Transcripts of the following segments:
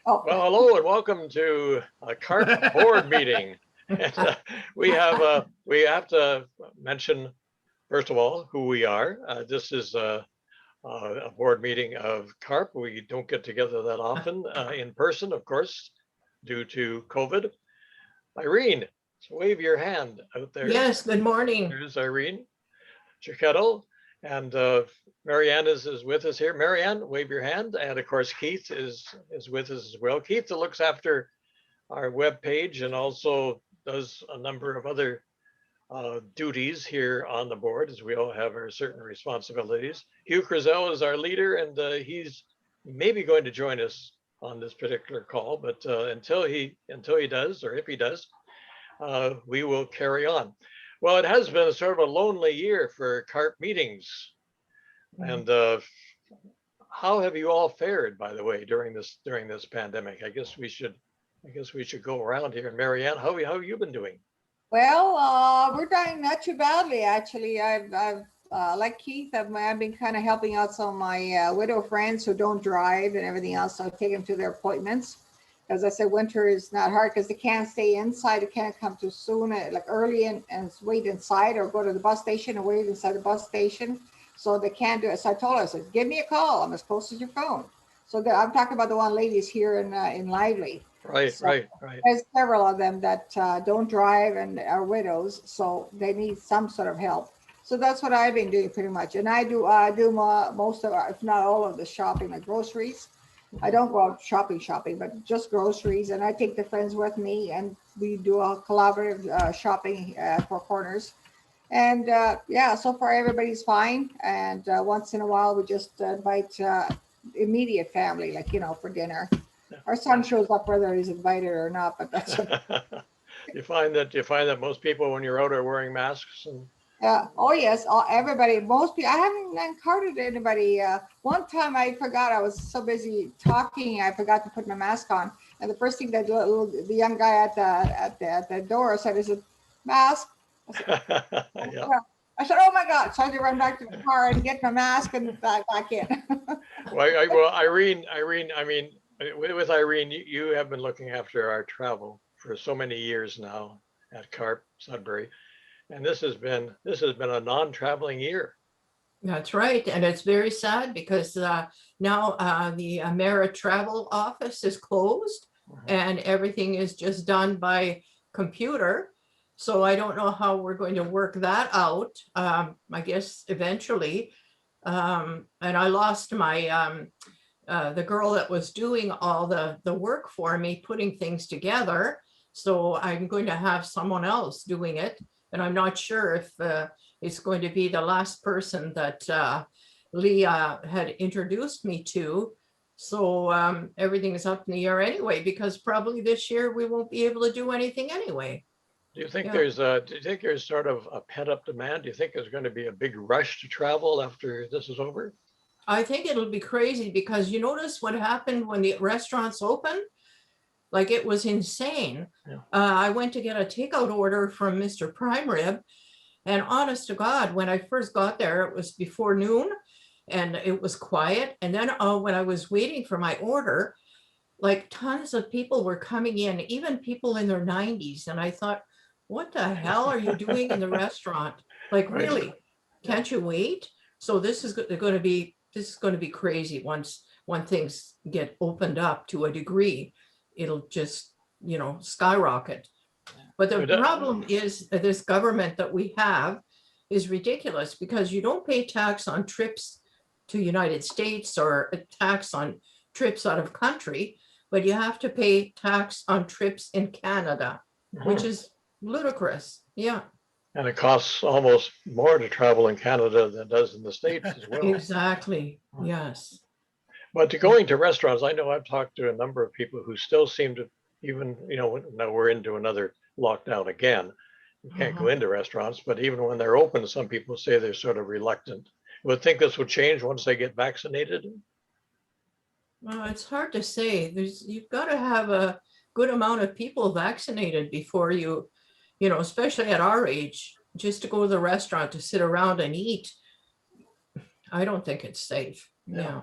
Oh, Well, hello and welcome to a CARP board meeting. And we have to mention, first of all, who we are. This is a board meeting of CARP. We don't get together that often in person, of course, due to COVID. Irene, so wave your hand out there. Yes, good morning. There's Irene Chiquetto. And Marianne is with us here. Marianne, wave your hand. And of course, Keith is with us as well. Keith looks after our web page and also does a number of other duties here on the board, as we all have our certain responsibilities. Hugh Crizel is our leader, and he's maybe going to join us on this particular call, but until he does, or if he does, we will carry on. Well, it has been sort of a lonely year for CARP meetings. And how have you all fared, by the way, during this pandemic? I guess we should go around here. And Marianne, how have you been doing? well, we're doing not too badly, actually. I've like Keith, I've been kind of helping out some of my widow friends who don't drive and everything else. So I take them to their appointments. As I said, winter is not hard because they can't stay inside. They can't come too soon, like early and wait inside, or go to the bus station and wait inside the bus station. So they can't do it. So I told her, I said, give me a call. I'm as close as your phone. So I'm talking about the one ladies here in Lively. Right, So right. there's several of them that don't drive and are widows, so they need some sort of help. So that's what I've been doing pretty much. And I do most of, if not all of the shopping, like groceries. I don't go out shopping, but just groceries. And I take the friends with me, and we do a collaborative shopping for corners. And yeah, so far everybody's fine. And once in a while, we just invite immediate family, like, for dinner. Our son shows up whether he's invited or not, but that's okay. You find that most people, when you're out, are wearing masks and Oh yes, everybody, most people. I haven't encountered anybody. One time I forgot, I was so busy talking, I forgot to put my mask on. And the first thing that the young guy at the door said, "Is it mask?" yeah. I said, "Oh my God!" So I had to run back to the car and get my mask and back in. Well, Irene, I mean, with Irene, you have been looking after our travel for so many years now at CARP Sudbury. And this has been a non-traveling year. That's right. And it's very sad because now the Amera travel office is closed and everything is just done by computer. So I don't know how we're going to work that out. I guess eventually. And I lost my, the girl that was doing all the work for me, putting things together. So I'm going to have someone else doing it. And I'm not sure if it's going to be the last person that Leah had introduced me to. So everything is up in the air anyway, because probably this year we won't be able to do anything anyway. Do you think there's sort of a pent-up demand? Do you think there's going to be a big rush to travel after this is over? I think it'll be crazy because you notice what happened when the restaurants opened? Like, it was insane. Yeah. I went to get a takeout order from Mr. Prime Rib, and honest to God, when I first got there, it was before noon and it was quiet. And then when I was waiting for my order, like tons of people were coming in, even people in their 90s. And I thought, what the hell are you doing in the restaurant? Like, Right. Really, can't you wait? So this is going to be crazy when things get opened up to a degree. It'll just, skyrocket. But the problem is that this government that we have is ridiculous because you don't pay tax on trips to United States or a tax on trips out of country, but you have to pay tax on trips in Canada, which is ludicrous. Yeah. And it costs almost more to travel in Canada than it does in the States as well. Exactly. Yes. But going to restaurants, I know I've talked to a number of people who still seem to, even, now we're into another lockdown again. You can't go into restaurants, but even when they're open, some people say they're sort of reluctant. Would think this would change once they get vaccinated? Well, it's hard to say. You've got to have a good amount of people vaccinated before you, especially at our age, just to go to the restaurant to sit around and eat. I don't think it's safe. Yeah.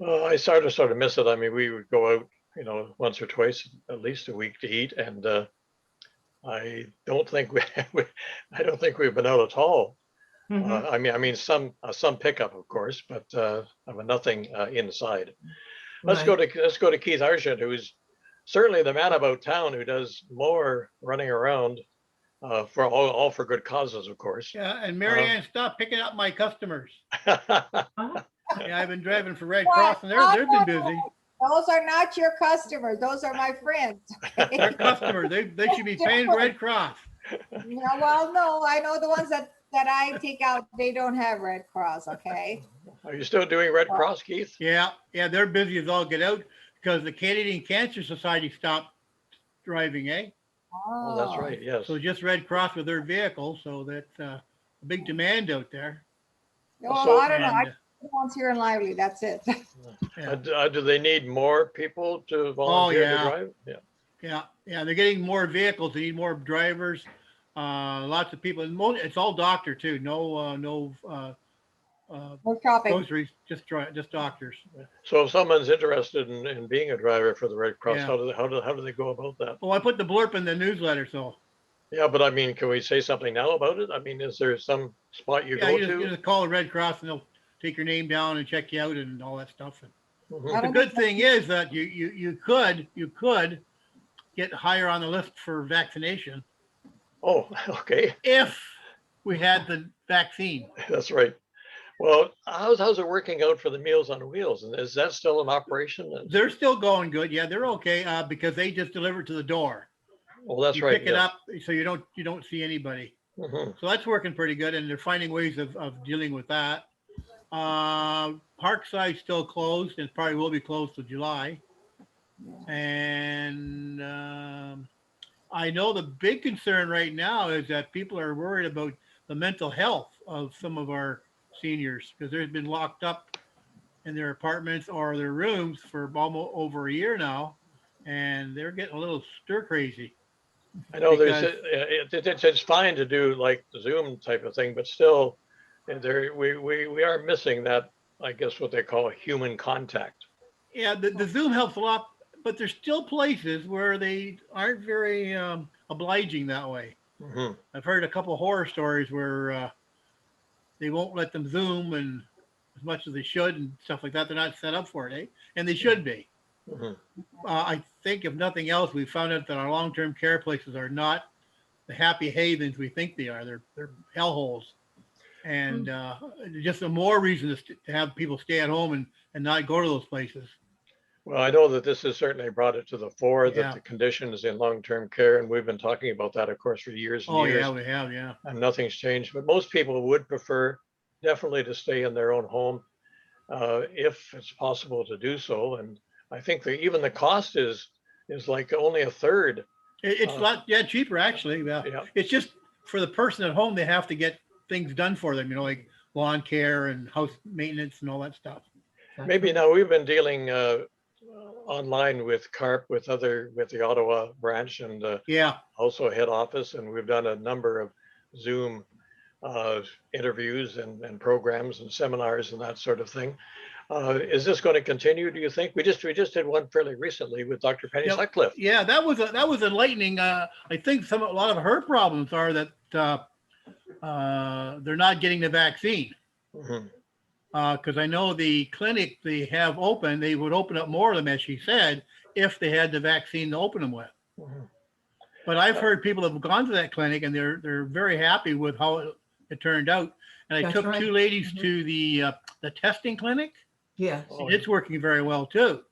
Well, I sort of miss it. I mean, we would go out once or twice at least a week to eat. And I don't think I don't think we've been out at all. Mhm. I mean, some pickup, of course, but nothing inside. Right. Let's go to Keith Argent, who's certainly the man about town who does more running around for all for good causes, of course. Yeah, and Marianne, stop picking up my customers. Uh-huh. Yeah, I've been driving for Red What? Cross and they've been busy. Those are not your customers. Those are my friends. They're customers. They should be paying Red Cross. Yeah, well, no, I know the ones that I take out, they don't have Red Cross, okay? Are you still doing Red Cross, Keith? Yeah, they're busy as all get out because the Canadian Cancer Society stopped driving, eh? Oh, that's right. Yes. So just Red Cross with their vehicles. So that's a big demand out there. Well, So- I don't know. I And, the ones here in Lively, that's it. yeah. Do they need more people to volunteer to yeah. drive? Yeah. Yeah, they're getting more vehicles. They need more drivers. Lots of people. It's all doctor too. No We're shopping. groceries. Just doctors. So if someone's interested in being a driver for the Red Cross, Yeah. how do they go about that? Oh, I put the blurb in the newsletter. So Yeah, but I mean, can we say something now about it? I mean, is there some spot you yeah, go you to? just call the Red Cross and they'll take your name down and check you out and all that stuff. Mhm. I The don't good think thing is that you could get higher on the list for vaccination Oh, okay, if we had the vaccine. that's right. Well, how's it working out for the Meals on Wheels? And is that still in operation? They're still going good. Yeah, they're okay because they just deliver to the door. Well, that's You right. pick it yes. up so you don't see anybody. Mhm. So that's working pretty good, and they're finding ways of dealing with that. Parkside's still closed and probably will be closed till July. And I know the big concern right now is that people are worried about the mental health of some of our seniors because they've been locked up in their apartments or their rooms for almost over a year now, and they're getting a little stir crazy. I know Because- it's fine to do like the Zoom type of thing, but still, we are missing that, I guess what they call human contact. Yeah, the Zoom helps a lot, but there's still places where they aren't very obliging that way. Mhm. I've heard a couple horror stories where they won't let them Zoom and as much as they should and stuff like that. They're not set up for it, eh? And they should be. Mhm. I think if nothing else, we found out that our long-term care places are not the happy havens we think they are. They're hellholes. And just a more reason to have people stay at home and not go to those places. Well, I know that this has certainly brought it to the fore that Yeah. the conditions in long-term care, and we've been talking about that, of course, for years and Oh years, yeah, we have, yeah. and nothing's changed. But most people would prefer definitely to stay in their own home if it's possible to do so. And I think that even the cost is like only a third. It's a lot, cheaper actually. Yeah. Yeah. It's just for the person at home, they have to get things done for them, like lawn care and house maintenance and all that stuff. Maybe now we've been dealing online with CARP, with the Ottawa branch, and Yeah. also head office, and we've done a number of Zoom interviews and programs and seminars and that sort of thing. Is this going to continue, do you think? We just did one fairly recently with Dr. Penny Yep. Sutcliffe. Yeah, that was enlightening. I think a lot of her problems are that they're not getting the vaccine. Mhm. Because I know the clinic they have open, they would open up more of them, as she said, if they had the vaccine to open them with. Mhm. But I've heard people have gone to that clinic and they're very happy with how it turned out. And I That's took right. two ladies Mhm. to the testing clinic. Yes. Oh, It's working very well too.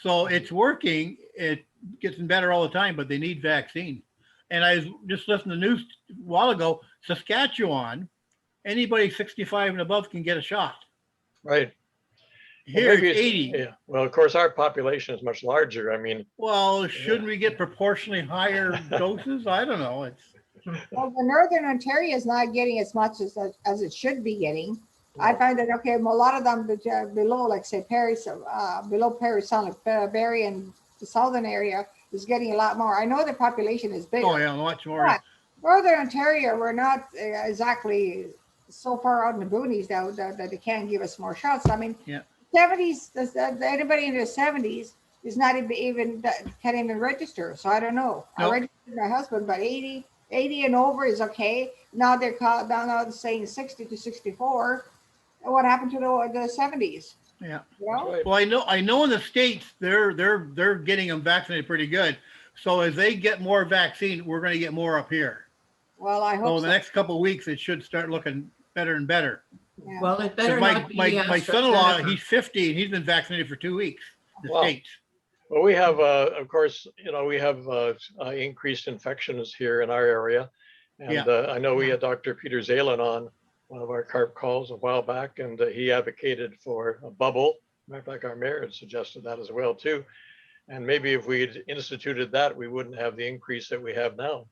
So it's working. It gets better all the time, but they need vaccine. And I was just listening to the news a while ago. Saskatchewan, anybody 65 and above can get a shot. Right. Here maybe it's 80. Yeah. Well, of course, our population is much larger. I mean, Well, shouldn't we get proportionally higher doses? I don't know. Well, the Northern Ontario is not getting as much as it should be getting. I find that, okay, a lot of them below, like say Perry, below Perry, Sudbury and the southern area is getting a lot more. I know the population is bigger. Oh yeah, much more. But Northern Ontario, we're not exactly so far out in the boonies that they can't give us more shots. I mean, Yeah. 70s, anybody in their 70s is not even can't even register. So I don't know. I Nope. registered my husband, but 80 and over is okay. Now they're now they're saying 60 to 64. And what happened to the 70s? Yeah. You That's know? right. Well, I know in the States, they're getting them vaccinated pretty good. So as they get more vaccine, we're going to get more up here. Well, I So hope in the so. next couple of weeks, it should start looking better and better. Yeah. Well, it 'Cause better not be my son-in-law, AstraZeneca. he's 50 and he's been vaccinated for 2 weeks. The Wow. States. Well, we have, of course, we have increased infections here in our area. And Yeah. I know we had Dr. Peter Zalen on one of our CARP calls a while back, and he advocated for a bubble. Matter of fact, our mayor had suggested that as well, too. And maybe if we had instituted that, we wouldn't have the increase that we have now.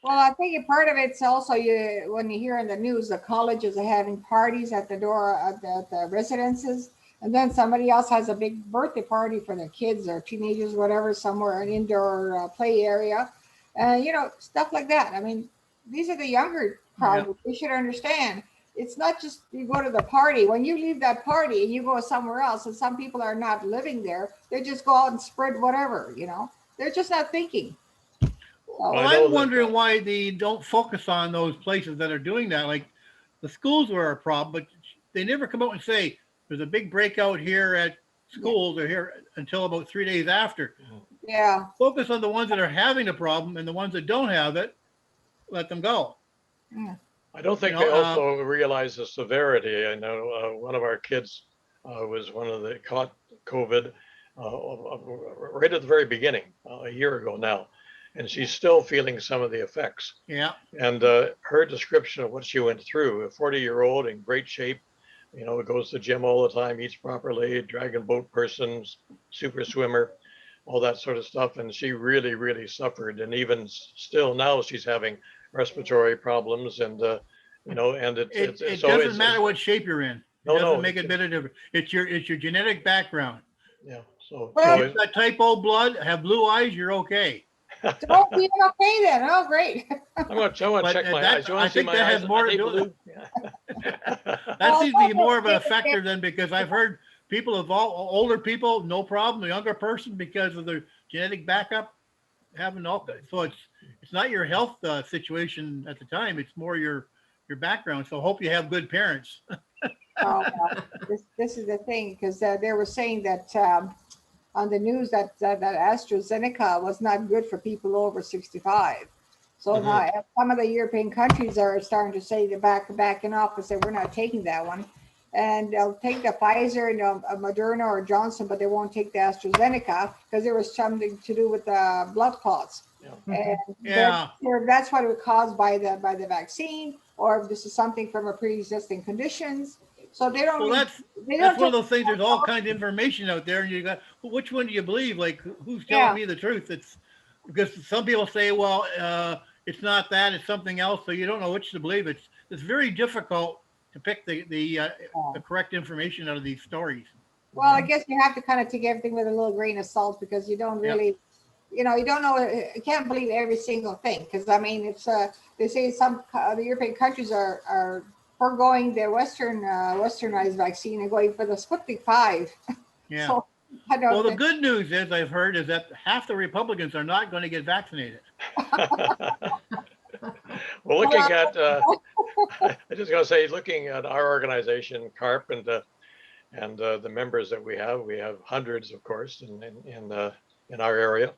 Well, I think a part of it's also when you hear in the news, the colleges are having parties at the door of the residences, and then somebody else has a big birthday party for their kids or teenagers, whatever, somewhere an indoor play area, and stuff like that. I mean, these are the younger crowd. Yeah. They should understand. It's not just you go to the party. When you leave that party and you go somewhere else, and some people are not living there, they just go out and spread whatever. They're just not thinking. Well, I know I'm that, wondering why they don't focus on those places that are doing that. Like the schools were a problem, but they never come out and say there's a big breakout here at schools or here until about 3 days after. Yeah. Focus on the ones that are having the problem, and the ones that don't have it, let them go. I don't think You know, they also realize the severity. I know one of our kids was one of the caught COVID right at the very beginning, a year ago now, and she's still feeling some of the effects. Yeah. And her description of what she went through, a 40-year-old in great shape, goes to the gym all the time, eats properly, dragon boat person, super swimmer, all that sort of stuff. And she really, really suffered. And even still now she's having respiratory problems. And, and It so doesn't matter what shape you're in. It No, doesn't no, make a bit of difference. It's your genetic background. Yeah. So, Well, If you've got type O blood, have blue eyes, you're okay. Don't be okay then. Oh, great. I want to But check my that- eyes. You want I to see think my that eyes? has more Are to they do with blue? That Well, seems to be no, more of a it- factor than, because I've heard people of all older people, no problem. A younger person, because of their genetic backup, having all. So it's not your health situation at the time. It's more your background. So hope you have good parents. Oh, well, this is the thing, because they were saying that on the news that AstraZeneca was not good for people over 65. So now some of the European countries are starting to say they're backing off and say we're not taking that one, and they'll take the Pfizer and Moderna or Johnson, but they won't take the AstraZeneca because there was something to do with the blood clots. And Yeah. that's what it was caused by the vaccine, or if this is something from a pre-existing conditions. So they don't. Well, really- that's they don't one of take- those things. There's all kinds of information out there, and you got, well, which one do you believe? Like, who's Yeah. telling me the truth? It's because some people say, well, it's not that, it's something else, so you don't know which to believe. It's very difficult to pick the correct information out of these stories. Well, I guess you have to kind of take everything with a little grain of salt, because you don't really, you don't know, you can't believe every single thing. Because I mean, it's they say some the European countries are foregoing their westernized vaccine and going for the Sputnik 5. Yeah. So I don't. Well, the good news is, I've heard, is that half the Republicans are not going to get vaccinated. Well, looking at, I just gotta say, looking at our organization, CARP, and the members that we have hundreds, of course, in our area,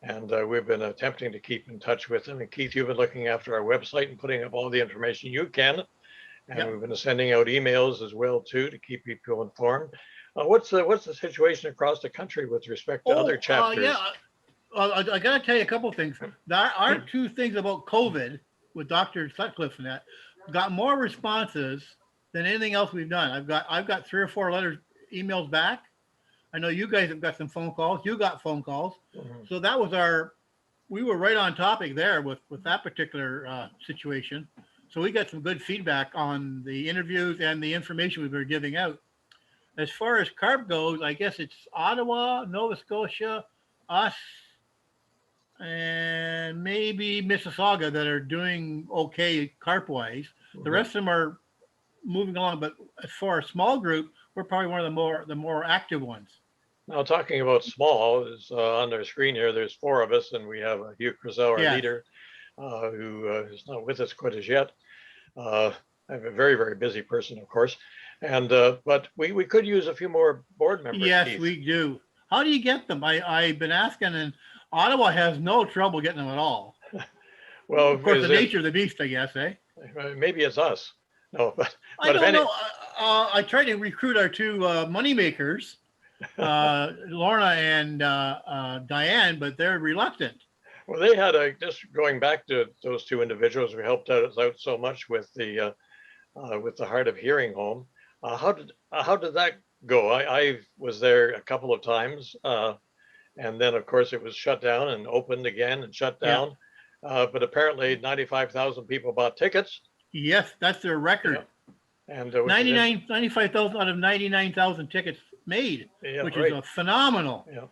and we've been attempting to keep in touch with them. And Keith, you've been looking after our website and putting up all the information you can, and Yep. we've been sending out emails as well too to keep people informed. What's the situation across the country with respect to other chapters? Yeah. I got to tell you a couple of things. Our two things about COVID with Dr. Sutcliffe and that got more responses than anything else we've done. I've got 3 or 4 emails back. I know you guys have got some phone calls. You got phone calls. Mhm. So that was we were right on topic there with that particular situation. So we got some good feedback on the interviews and the information we were giving out. As far as CARP goes, I guess it's Ottawa, Nova Scotia, us, and maybe Mississauga that are doing okay CARP-wise. The rest of them are moving along, but as far as small group, we're probably one of the more active ones. Now, talking about small, is on their screen here, there's 4 of us, and we have Hugh Crizel, our Yes. leader, who is not with us quite as yet. I'm a very, very busy person, of course. And but we could use a few more board members. Yes, Keith. we do. How do you get them? I've been asking, and Ottawa has no trouble getting them at all. Well, Of course, the is nature of the beast, I guess, eh? maybe it's us. No, I if don't any, know. I tried to recruit our 2 money makers, Lorna and Diane, but they're reluctant. well, they had just going back to those 2 individuals who helped us out so much with the hard of hearing home. How did that go? I was there a couple of times, and then of course it was shut down and opened again and shut Yeah. down. But apparently 95,000 people bought tickets. Yes, that's their record. And 95,000 out of 99,000 tickets made, yeah, which right. is phenomenal. Yeah.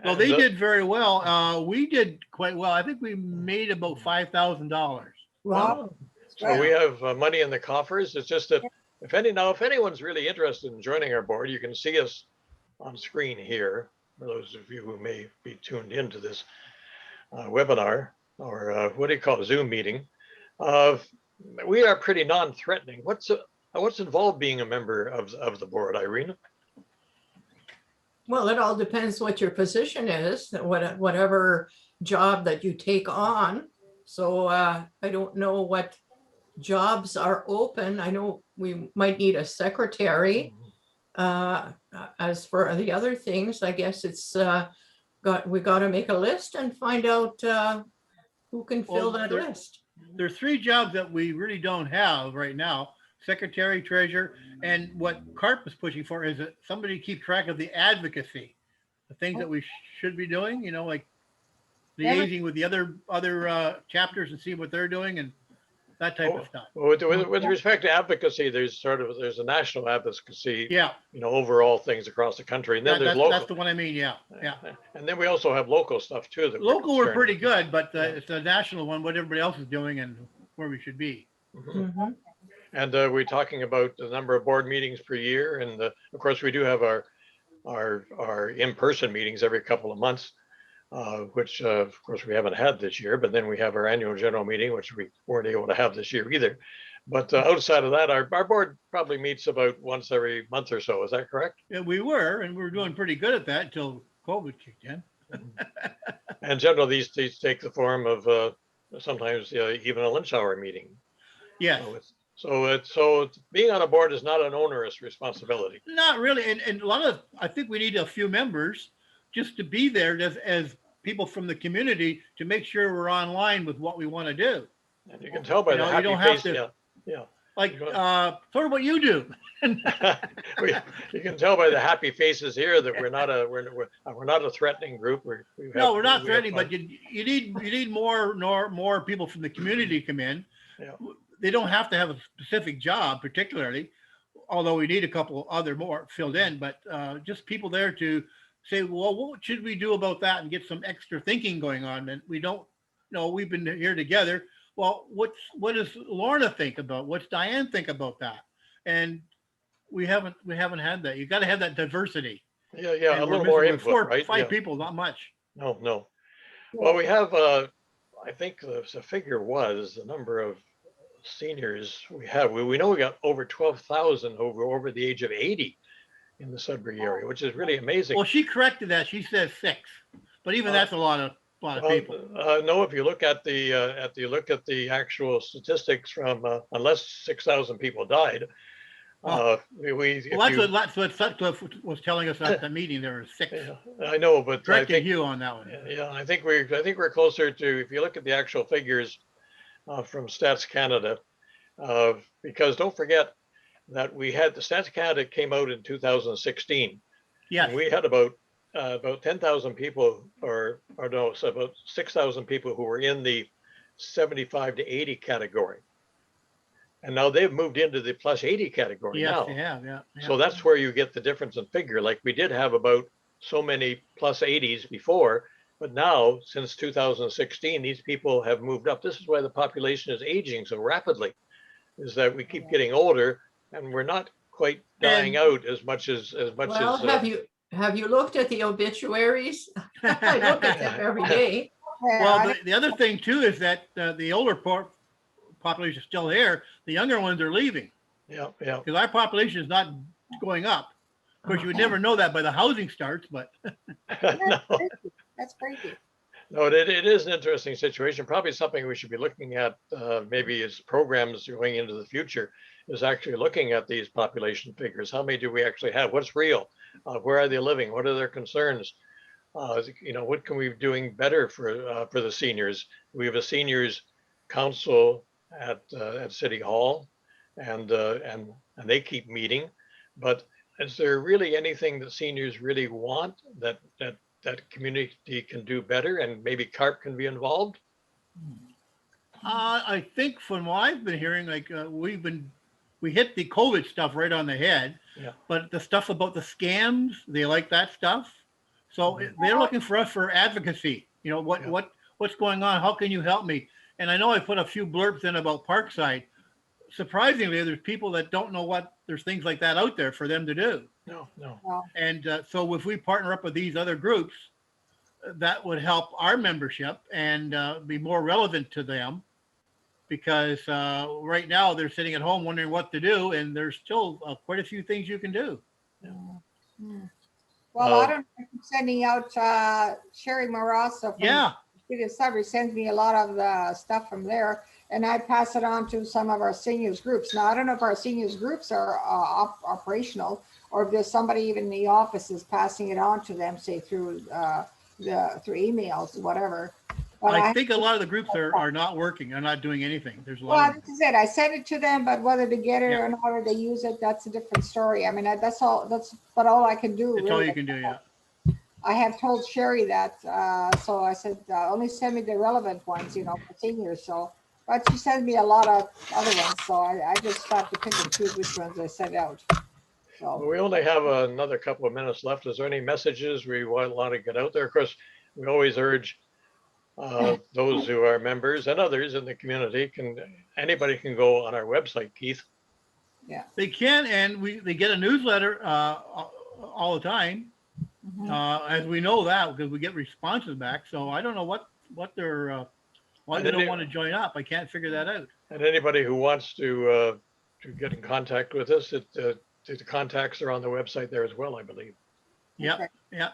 Well, they did very well. We did quite well. I think we made about $5,000. Wow. So we have money in the coffers. It's just that if anyone's really interested in joining our board, you can see us on screen here. For those of you who may be tuned into this webinar or what do you call it, Zoom meeting, we are pretty non-threatening. What's involved being a member of the board, Irene? Well, it all depends what your position is, whatever job that you take on. So I don't know what jobs are open. I know we might need a secretary. As for the other things, I guess it's we got to make a list and find out who can fill that list. There's 3 jobs that we really don't have right now: secretary, treasurer, and what CARP is pushing for is that somebody keep track of the advocacy, the things that we should be doing. You know, like liaising with the other chapters and see what they're doing and that type of stuff. With respect to advocacy, there's a national advocacy. Yeah, Overall things across the country, and then there's local. that's the one I mean. Yeah. And then we also have local stuff too. Local, we're pretty good, but it's the national one, what everybody else is doing and where we should be. Mm-hmm. And we're talking about the number of board meetings per year, and of course we do have our in-person meetings every couple of months, which of course we haven't had this year. But then we have our annual general meeting, which we weren't able to have this year either. But outside of that, our board probably meets about once every month or so. Is that correct? Yeah, we were doing pretty good at that until COVID kicked in. And generally, these take the form of sometimes even a lunch hour meeting. Yes. So being on a board is not an onerous responsibility. Not really. And a lot of, I think we need a few members just to be there as people from the community to make sure we're online with what we want to do. And you can tell by the happy face. Yeah. Like, sort of what you do. You can tell by the happy faces here that we're not a threatening group. We're not threatening, but you need more people from the community to come in. Yeah. They don't have to have a specific job particularly, although we need a couple other more filled in, but just people there to say, well, what should we do about that and get some extra thinking going on? And we don't know, we've been here together. Well, what does Lorna think about? What's Diane think about that? And we haven't had that. You got to have that diversity. Yeah, and a little more input, right? 5 people, not much. No. Well, we have, I think the figure was the number of seniors we have. We know we got over 12,000 over the age of 80 in the Sudbury area, which is really amazing. Well, she corrected that. She says 6, but even that's a lot of people. No, if you look at the actual statistics from unless 6,000 people died, that's what Sutcliffe was telling us at the meeting. There were 6. Yeah, I know, but I think you on that one. Yeah, I think we're closer to, if you look at the actual figures from Stats Canada, because don't forget that we had the Stats Canada came out in 2016. Yeah, we had about 10,000 people, so about 6,000 people who were in the 75 to 80 category. And now they've moved into the plus 80 category now. Yeah. So that's where you get the difference in figure. Like we did have about so many plus 80s before, but now since 2016, these people have moved up. This is why the population is aging so rapidly, is that we keep getting older and we're not quite dying out as much as. Well, Have you looked at the obituaries? I look at them every day. Yeah, Well, I- the other thing too is that the older population is still here. The younger ones are leaving Yeah, yeah. because our population is not going up. Of course, you would never know that by the housing starts, but No, That's crazy. no, it is an interesting situation. Probably something we should be looking at, maybe as programs going into the future, is actually looking at these population figures. How many do we actually have? What's real? Where are they living? What are their concerns? What can we be doing better for the seniors? We have a seniors council at City Hall, and they keep meeting. But is there really anything that seniors really want that community can do better, and maybe CARP can be involved? I think from what I've been hearing, like we hit the COVID stuff right on the head. Yeah. But the stuff about the scams, they like that stuff. So they're looking for us for advocacy. You know, Yeah. what's going on? How can you help me? And I know I put a few blurbs in about Parkside. Surprisingly, there's people that don't know there's things like that out there for them to do. No, no. Well, And so if we partner up with these other groups, that would help our membership and be more relevant to them, because right now they're sitting at home wondering what to do, and there's still quite a few things you can do. hmm. Well, I don't know if I'm sending out Sherry Marassa from Yeah, City of Sudbury sends me a lot of the stuff from there, and I pass it on to some of our seniors groups. Now, I don't know if our seniors groups are operational, or if there's somebody even in the office is passing it on to them, say through through emails, whatever. But I think a lot of the groups are not working. They're not doing anything. There's a lot well, of this is it. I sent it to them, but whether they get it Yeah. or not, or they use it, that's a different story. I mean, that's all. That's but all I can do. It's all really. you can do. Yeah. I have told Sherry that, so I said, only send me the relevant ones, you know, for seniors. So, but she sends me a lot of other ones, so I just have to pick and choose which ones I send out. Well, So, we only have another couple of minutes left. Is there any messages we want to get out there? Of course, we always urge those who are members and others in the community anybody can go on our website, Keith. yeah. They can, and they get a newsletter all the time. Mhm. As we know that because we get responses back. So I don't know what they're why And they don't any- want to join up. I can't figure that out. And anybody who wants to get in contact with us, the contacts are on the website there as well, I believe. Yeah, Okay. yeah.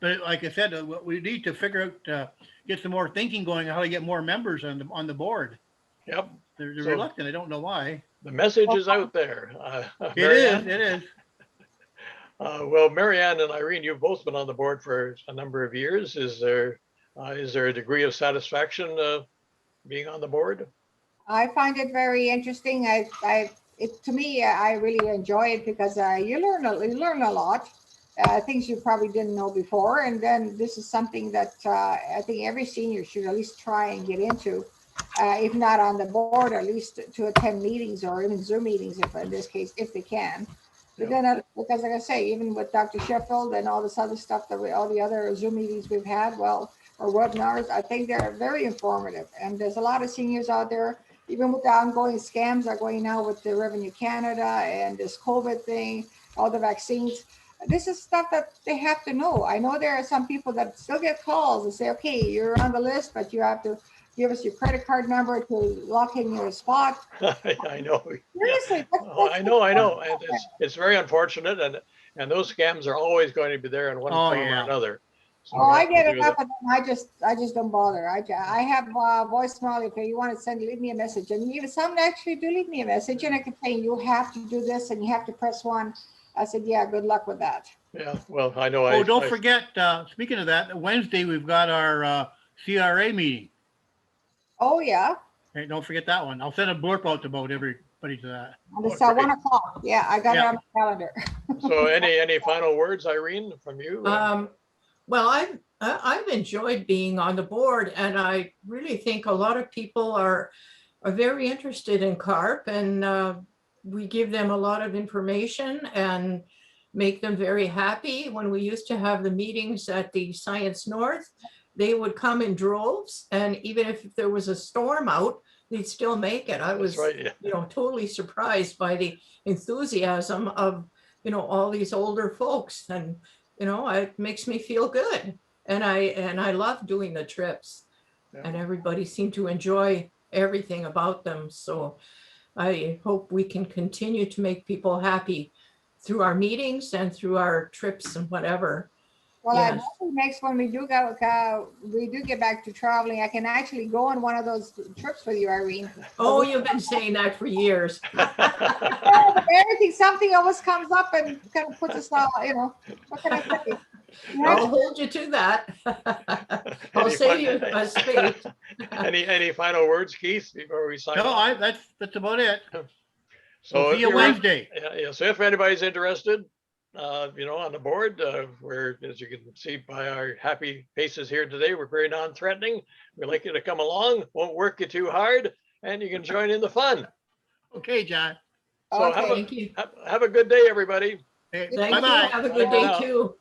But like I said, we need to figure out, get some more thinking going on how to get more members on the board. Yep, They're So- reluctant. I don't know why. the message is out there. It is. Marianne? It is. Well, Marianne and Irene, you've both been on the board for a number of years. Is there a degree of satisfaction being on the board? I find it very interesting. To me, I really enjoy it because you learn a lot, things you probably didn't know before. And then this is something that I think every senior should at least try and get into, if not on the board, at least to attend meetings or even Zoom meetings, if in this case, if they can. But then, because like I say, even with Dr. Sheffield and all this other stuff all the other Zoom meetings we've had, or webinars, I think they're very informative. And there's a lot of seniors out there, even with the ongoing scams are going now with the Revenue Canada and this COVID thing, all the vaccines. This is stuff that they have to know. I know there are some people that still get calls and say, okay, you're on the list, but you have to give us your credit card number to lock in your spot. I know. Seriously, Oh, I know. And it's very unfortunate, and those scams are always going to be there in one Oh, form yeah. or another. So Oh, we I have to get do enough the- of them. I just don't bother. I have voicemail if you want to leave me a message. And even some actually do leave me a message, and I can say you have to do this and you have to press 1. I said, yeah, good luck with that. Yeah, well, I know. Oh, don't forget, speaking of that, Wednesday we've got our CRA meeting. Oh yeah, Hey, don't forget that one. I'll send a blurb out about everybody to that. and it's Oh, at great. 1:00. Yeah, I got it Yeah. on my calendar. So any final words, Irene, from you? Well, I've enjoyed being on the board, and I really think a lot of people are very interested in CARP, and we give them a lot of information and make them very happy. When we used to have the meetings at the Science North, they would come in droves, and even if there was a storm out, they'd still make it. I was, That's right, yeah. totally surprised by the enthusiasm of all these older folks, and, it makes me feel good. And I love doing the trips, and everybody seemed to enjoy everything about them. So I hope we can continue to make people happy through our meetings and through our trips and whatever. Well, I Yes. hope next when we do we do get back to traveling, I can actually go on one of those trips with you, Irene. Oh, you've been saying that for years. Yeah, but everything, something always comes up and kind of puts us all, what can I say? I'll hold you to that. I'll Any save you fin- a space. Any final words, Keith, before we sign No, off? that's about it. So We'll if see you you're, Wednesday. yeah, so if anybody's interested, on the board, where, as you can see by our happy faces here today, we're very non-threatening. We'd like you to come along, won't work you too hard, and you can join in the fun. Okay, John. So Okay. Thank you. have a good day, everybody. Hey, Thank Thank you. bye-bye. Have a good Bye day now. too.